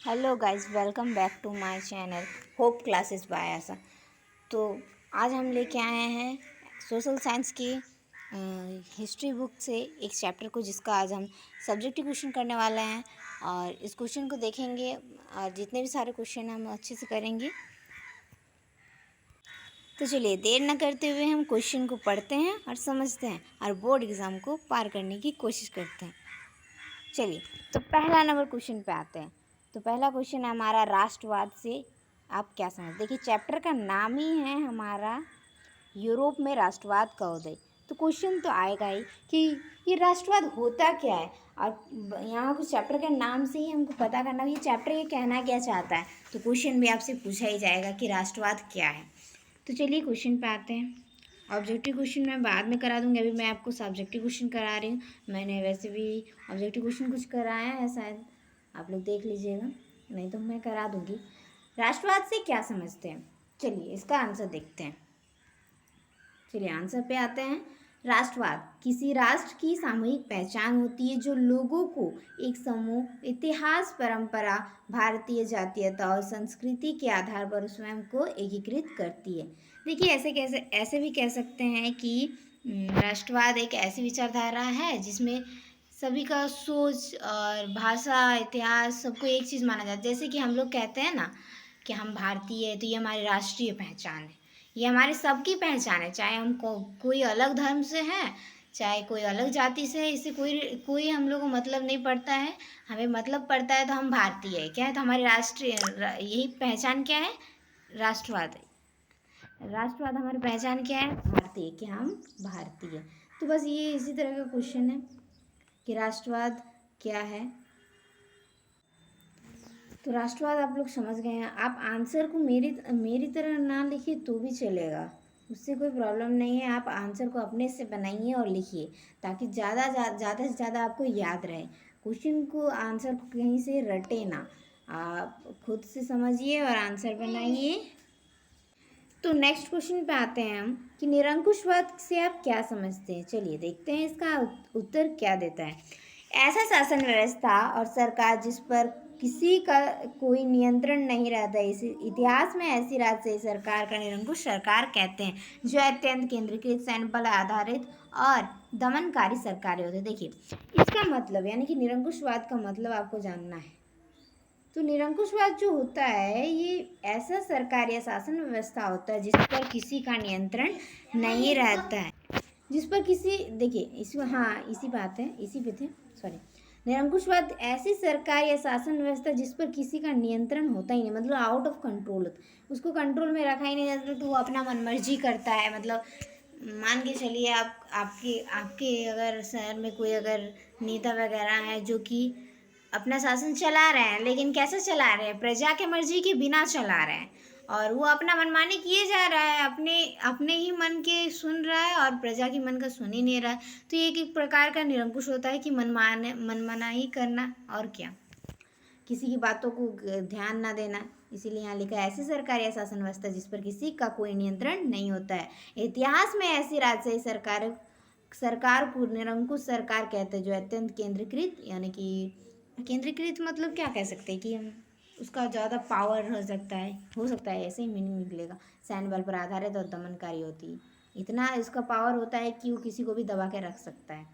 Hello guys, welcome back to my channel hope classes by Asha. तो आज हम लेके आए हैं सोशल साइंस की हिस्ट्री बुक से एक चैप्टर को, जिसका आज हम सब्जेक्टिव क्वेश्चन करने वाले हैं। और इस क्वेश्चन को देखेंगे और जितने भी सारे क्वेश्चन हम अच्छे से करेंगे। तो चलिए देर न करते हुए हम क्वेश्चन को पढ़ते हैं और समझते हैं और बोर्ड एग्ज़ाम को पार करने की कोशिश करते हैं। चलिए, तो पहला नंबर क्वेश्चन पे आते हैं। तो पहला क्वेश्चन है हमारा, राष्ट्रवाद से आप क्या समझ। देखिए, चैप्टर का नाम ही है हमारा यूरोप में राष्ट्रवाद का उदय। तो क्वेश्चन तो आएगा ही कि ये राष्ट्रवाद होता क्या है। और यहाँ कुछ चैप्टर के नाम से ही हमको पता करना ये चैप्टर ये कहना क्या चाहता है। तो क्वेश्चन भी आपसे पूछा ही जाएगा कि राष्ट्रवाद क्या है। तो चलिए क्वेश्चन पे आते हैं। ऑब्जेक्टिव क्वेश्चन मैं बाद में करा दूँगी, अभी मैं आपको सब्जेक्टिव क्वेश्चन करा रही हूँ। मैंने वैसे भी ऑब्जेक्टिव क्वेश्चन कुछ कराया है शायद, आप लोग देख लीजिएगा, नहीं तो मैं करा दूँगी। राष्ट्रवाद से क्या समझते हैं, चलिए इसका आंसर देखते हैं। चलिए आंसर पे आते हैं। राष्ट्रवाद किसी राष्ट्र की सामूहिक पहचान होती है जो लोगों को एक समूह, इतिहास, परंपरा, भारतीय जातीयता और संस्कृति के आधार पर स्वयं को एकीकृत करती है। देखिए, ऐसे भी कह सकते हैं कि राष्ट्रवाद एक ऐसी विचारधारा है जिसमें सभी का सोच और भाषा, इतिहास सबको एक चीज़ माना जाता है। जैसे कि हम लोग कहते हैं ना कि हम भारतीय है, तो ये हमारी राष्ट्रीय पहचान है, ये हमारे सबकी पहचान है। चाहे हम कोई अलग धर्म से हैं, चाहे कोई अलग जाति से है, इससे कोई कोई हम लोग को मतलब नहीं पड़ता है। हमें मतलब पड़ता है तो हम भारतीय है, क्या है, तो हमारी राष्ट्रीय यही पहचान क्या है, राष्ट्रवाद है। राष्ट्रवाद हमारी पहचान क्या है, भारतीय, कि हम भारतीय। तो बस ये इसी तरह का क्वेश्चन है कि राष्ट्रवाद क्या है। तो राष्ट्रवाद आप लोग समझ गए हैं। आप आंसर को मेरी तरह ना लिखिए तो भी चलेगा, उससे कोई प्रॉब्लम नहीं है। आप आंसर को अपने से बनाइए और लिखिए, ताकि ज़्यादा से ज़्यादा आपको याद रहे। क्वेश्चन को आंसर को कहीं से रटे ना, आप खुद से समझिए और आंसर बनाइए। तो नेक्स्ट क्वेश्चन पे आते हैं हम कि निरंकुशवाद से आप क्या समझते हैं। चलिए देखते हैं इसका उत्तर क्या देता है। ऐसा शासन व्यवस्था और सरकार जिस पर किसी का कोई नियंत्रण नहीं रहता। इस इतिहास में ऐसी राजशाही सरकार का निरंकुश सरकार कहते हैं, जो अत्यंत केंद्रीकृत, सैन्य बल आधारित और दमनकारी सरकारें होती है। देखिए, इसका मतलब यानी कि निरंकुशवाद का मतलब आपको जानना है। तो निरंकुशवाद जो होता है, ये ऐसा सरकार या शासन व्यवस्था होता है जिस पर किसी का नियंत्रण नहीं रहता है, जिस पर किसी, देखिए इसमें, हाँ इसी बात है, इसी पे थे, सॉरी। निरंकुशवाद ऐसी सरकार या शासन व्यवस्था जिस पर किसी का नियंत्रण होता ही नहीं, मतलब आउट ऑफ कंट्रोल, उसको कंट्रोल में रखा ही नहीं जाता, तो वो अपना मनमर्जी करता है। मतलब मान के चलिए, आपके आपके अगर शहर में कोई अगर नेता वगैरह है जो कि अपना शासन चला रहे हैं, लेकिन कैसे चला रहे हैं, प्रजा के मर्जी के बिना चला रहे हैं, और वो अपना मनमानी किए जा रहा है, अपने अपने ही मन के सुन रहा है और प्रजा की मन का सुन ही नहीं रहा है। तो ये एक प्रकार का निरंकुश होता है कि मनमानी करना, और क्या, किसी की बातों को ध्यान ना देना। इसीलिए यहाँ लिखा है, ऐसी सरकार या शासन व्यवस्था जिस पर किसी का कोई नियंत्रण नहीं होता है। इतिहास में ऐसी राजशाही सरकार को निरंकुश सरकार कहते हैं, जो अत्यंत केंद्रीकृत, यानी कि केंद्रीकृत मतलब क्या कह सकते हैं कि हम उसका ज़्यादा पावर हो सकता है, ऐसे ही मीनिंग निकलेगा। सैन्य बल पर आधारित और दमनकारी होती है, इतना इसका पावर होता है कि वो किसी को भी दबा के रख सकता है।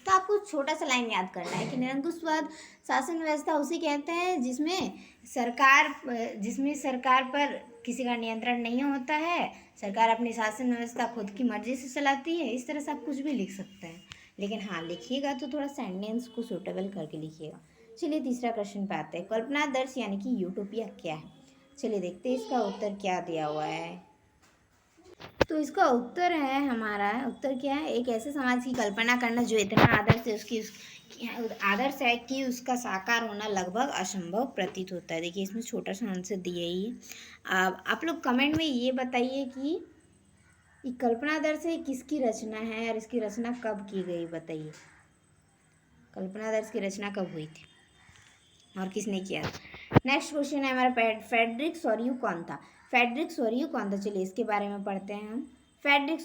तो आपको छोटा सा लाइन याद करना है कि निरंकुशवाद शासन व्यवस्था उसे कहते हैं जिसमें सरकार पर किसी का नियंत्रण नहीं होता है, सरकार अपनी शासन व्यवस्था खुद की मर्जी से चलाती है। इस तरह से आप कुछ भी लिख सकते हैं, लेकिन हाँ लिखिएगा तो थोड़ा सेंटेंस को सूटेबल करके लिखिएगा। चलिए तीसरा क्वेश्चन पे आते हैं। कल्पनादर्श यानी कि यूटोपिया क्या है। चलिए देखते हैं इसका उत्तर क्या दिया हुआ है। तो इसका उत्तर है, हमारा उत्तर क्या है, एक ऐसे समाज की कल्पना करना जो इतना आदर्श है कि उसका साकार होना लगभग असंभव प्रतीत होता है। देखिए, इसमें छोटा सा आंसर दिया ही है। आप लोग कमेंट में ये बताइए कि कल्पनादर्श किसकी रचना है और इसकी रचना कब की गई, बताइए। कल्पनादर्श की रचना कब हुई थी और किसने किया। नेक्स्ट क्वेश्चन है हमारा, फ्रेडरिक सोरियू कौन था। फ्रेडरिक सोरियू कौन था, चलिए इसके बारे में पढ़ते हैं हम। फ्रेडरिक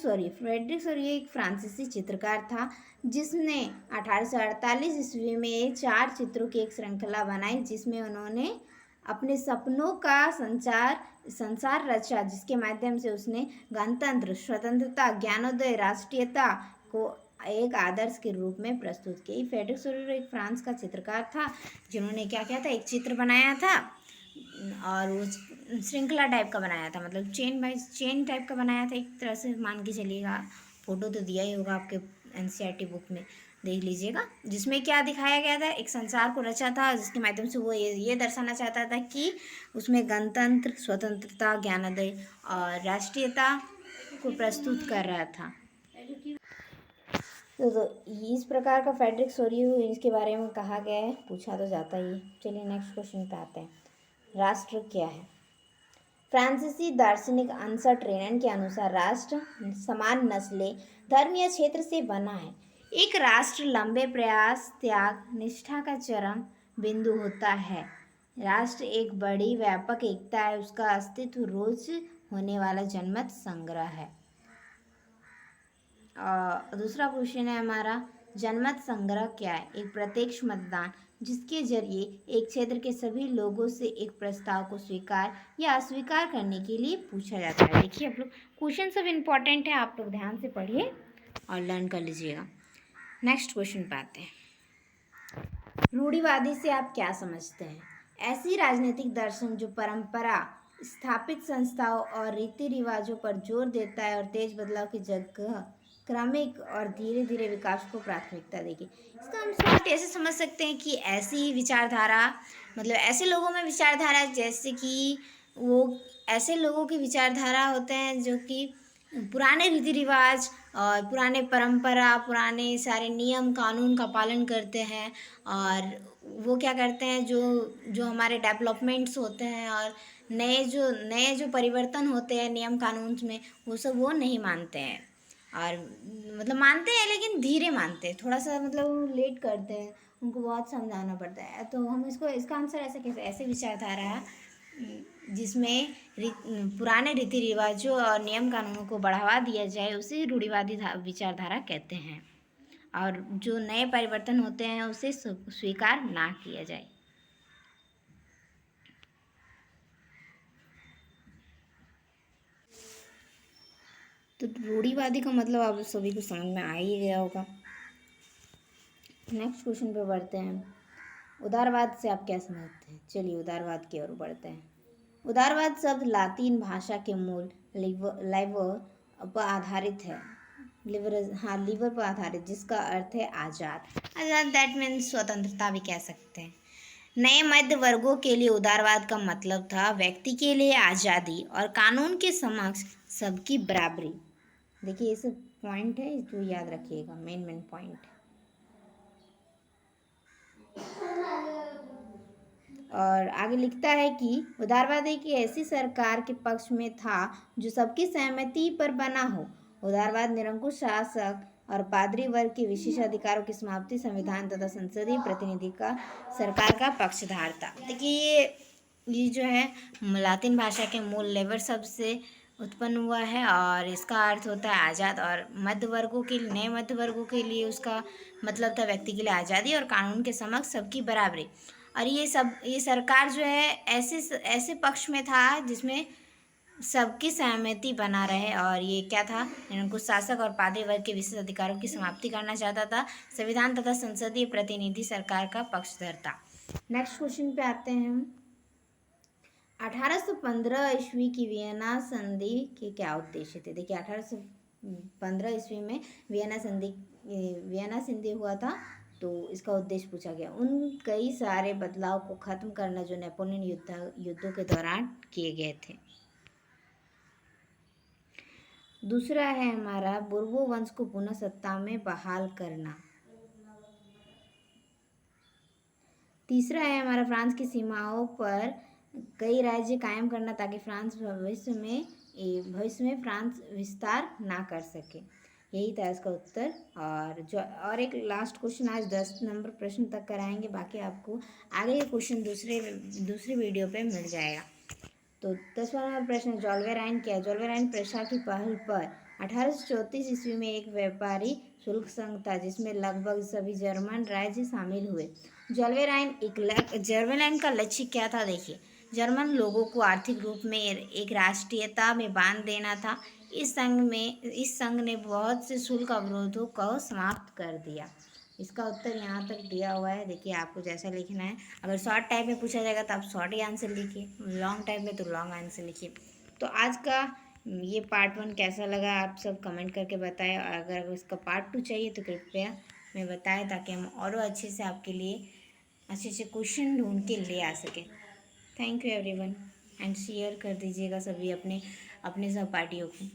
सोरी एक फ्रांसीसी चित्रकार था जिसने 1848 ईस्वी में 4 चित्रों की एक श्रृंखला बनाई जिसमें उन्होंने अपने सपनों का संसार रचा, जिसके माध्यम से उसने गणतंत्र, स्वतंत्रता, ज्ञानोदय, राष्ट्रीयता को एक आदर्श के रूप में प्रस्तुत किया। फ्रेडरिक सोरी एक फ्रांस का चित्रकार था जिन्होंने क्या किया था, एक चित्र बनाया था और वो श्रृंखला टाइप का बनाया था, मतलब चेन बाय चेन टाइप का बनाया था एक तरह से, मान के चलिएगा। फोटो तो दिया ही होगा आपके एनसीईआरटी बुक में, देख लीजिएगा। जिसमें क्या दिखाया गया था, एक संसार को रचा था जिसके माध्यम से वो ये दर्शाना चाहता था कि उसमें गणतंत्र, स्वतंत्रता, ज्ञानोदय और राष्ट्रीयता को प्रस्तुत कर रहा था। तो इस प्रकार का फ्रेडरिक सोरी इसके बारे में कहा गया है, पूछा तो जाता ही। चलिए नेक्स्ट क्वेश्चन पे आते हैं। राष्ट्र क्या है? फ्रांसीसी दार्शनिक अंसर्ट रेनन के अनुसार राष्ट्र समान नस्लें, धर्म या क्षेत्र से बना है। एक राष्ट्र लंबे प्रयास, त्याग, निष्ठा का चरम बिंदु होता है। राष्ट्र एक बड़ी व्यापक एकता है, उसका अस्तित्व रोज होने वाला जनमत संग्रह है। दूसरा क्वेश्चन है हमारा, जनमत संग्रह क्या है? एक प्रत्यक्ष मतदान जिसके जरिए एक क्षेत्र के सभी लोगों से एक प्रस्ताव को स्वीकार या अस्वीकार करने के लिए पूछा जाता है। देखिए आप लोग, क्वेश्चन सब इम्पॉर्टेंट है, आप लोग ध्यान से पढ़िए और लर्न कर लीजिएगा। नेक्स्ट क्वेश्चन पे आते हैं। रूढ़िवादी से आप क्या समझते हैं? ऐसी राजनीतिक दर्शन जो परंपरा, स्थापित संस्थाओं और रीति रिवाजों पर जोर देता है और तेज बदलाव की जगह क्रमिक और धीरे धीरे विकास को प्राथमिकता देगी। इसका हम शॉर्ट ऐसे समझ सकते हैं कि ऐसी विचारधारा, मतलब ऐसे लोगों में विचारधारा जैसे कि वो ऐसे लोगों की विचारधारा होते हैं जो कि पुराने रीति रिवाज और पुराने परंपरा, पुराने सारे नियम कानून का पालन करते हैं, और वो क्या करते हैं, जो हमारे डेवलपमेंट्स होते हैं और नए जो परिवर्तन होते हैं नियम कानून में, वो सब वो नहीं मानते हैं। और मतलब मानते हैं लेकिन धीरे मानते हैं, थोड़ा सा मतलब लेट करते हैं, उनको बहुत समझाना पड़ता है। तो हम इसका आंसर ऐसे कैसे, ऐसे विचारधारा है जिसमें पुराने रीति रिवाजों और नियम कानूनों को बढ़ावा दिया जाए, उसे रूढ़िवादी विचारधारा कहते हैं। और जो नए परिवर्तन होते हैं उसे स्वीकार ना किया जाए। तो रूढ़िवादी का मतलब आप सभी को समझ में आ ही गया होगा। नेक्स्ट क्वेश्चन पे बढ़ते हैं। उदारवाद से आप क्या समझते हैं? चलिए उदारवाद की ओर बढ़ते हैं। उदारवाद शब्द लातीन भाषा के मूल लिवर पर आधारित है, लिवर पर आधारित, जिसका अर्थ है आज़ाद। दैट मीन्स स्वतंत्रता भी कह सकते हैं। नए मध्य वर्गों के लिए उदारवाद का मतलब था व्यक्ति के लिए आज़ादी और कानून के समक्ष सबकी बराबरी। देखिए ये सब पॉइंट है जो याद रखिएगा, मेन पॉइंट। और आगे लिखता है कि उदारवाद एक ऐसी सरकार के पक्ष में था जो सबकी सहमति पर बना हो। उदारवाद निरंकुश शासक और पादरी वर्ग के विशेष अधिकारों की समाप्ति, संविधान तथा संसदीय प्रतिनिधि का सरकार का पक्षधार था। देखिए ये जो है लातिन भाषा के मूल लेबर शब्द से उत्पन्न हुआ है और इसका अर्थ होता है आज़ाद, और मध्य वर्गों के नए मध्य वर्गों के लिए उसका मतलब था व्यक्ति के लिए आज़ादी और कानून के समक्ष सबकी बराबरी। और ये सरकार जो है ऐसे पक्ष में था जिसमें सबकी सहमति बना रहे, और ये क्या था, निरंकुश शासक और पादरी वर्ग के विशेष अधिकारों की समाप्ति करना चाहता था। संविधान तथा संसदीय प्रतिनिधि सरकार का पक्षधर था। नेक्स्ट क्वेश्चन पे आते हैं हम। 1815 ईस्वी की वियना संधि के क्या उद्देश्य थे? देखिए 1815 ईस्वी में वियना संधि हुआ था, तो इसका उद्देश्य पूछा गया। उन कई सारे बदलाव को खत्म करना जो नेपोलियन युद्धों के दौरान किए गए थे। दूसरा है हमारा बुर्बो वंश को पुनः सत्ता में बहाल करना। तीसरा है हमारा फ्रांस की सीमाओं पर कई राज्य कायम करना ताकि फ्रांस भविष्य में फ्रांस विस्तार ना कर सके। यही था इसका उत्तर। और एक लास्ट क्वेश्चन आज 10 नंबर प्रश्न तक कराएंगे, बाकी आपको आगे के क्वेश्चन दूसरी वीडियो पे मिल जाएगा। तो 10वां नंबर प्रश्न, जॉल्वेराइन क्या है? जॉल्वेराइन प्रेषा की पहल पर 1834 ईस्वी में एक व्यापारी शुल्क संघ था जिसमें लगभग सभी जर्मन राज्य शामिल हुए। जर्मन का लक्ष्य क्या था? देखिए, जर्मन लोगों को आर्थिक रूप में एक राष्ट्रीयता में बांध देना था। इस संघ ने बहुत से शुल्क अवरोधों को समाप्त कर दिया। इसका उत्तर यहाँ तक दिया हुआ है। देखिए, आपको जैसा लिखना है, अगर शॉर्ट टाइप में पूछा जाएगा तो आप शॉर्ट ही आंसर लिखिए, लॉन्ग टाइप में तो लॉन्ग आंसर लिखिए। तो आज का ये पार्ट 1 कैसा लगा आप सब कमेंट करके बताएं, और अगर इसका पार्ट 2 चाहिए तो कृपया हमें बताएं, ताकि हम और अच्छे से आपके लिए अच्छे अच्छे क्वेश्चन ढूंढ के ले आ सकें। Thank you everyone, and share कर दीजिएगा सभी अपने अपने सहपाठियों को।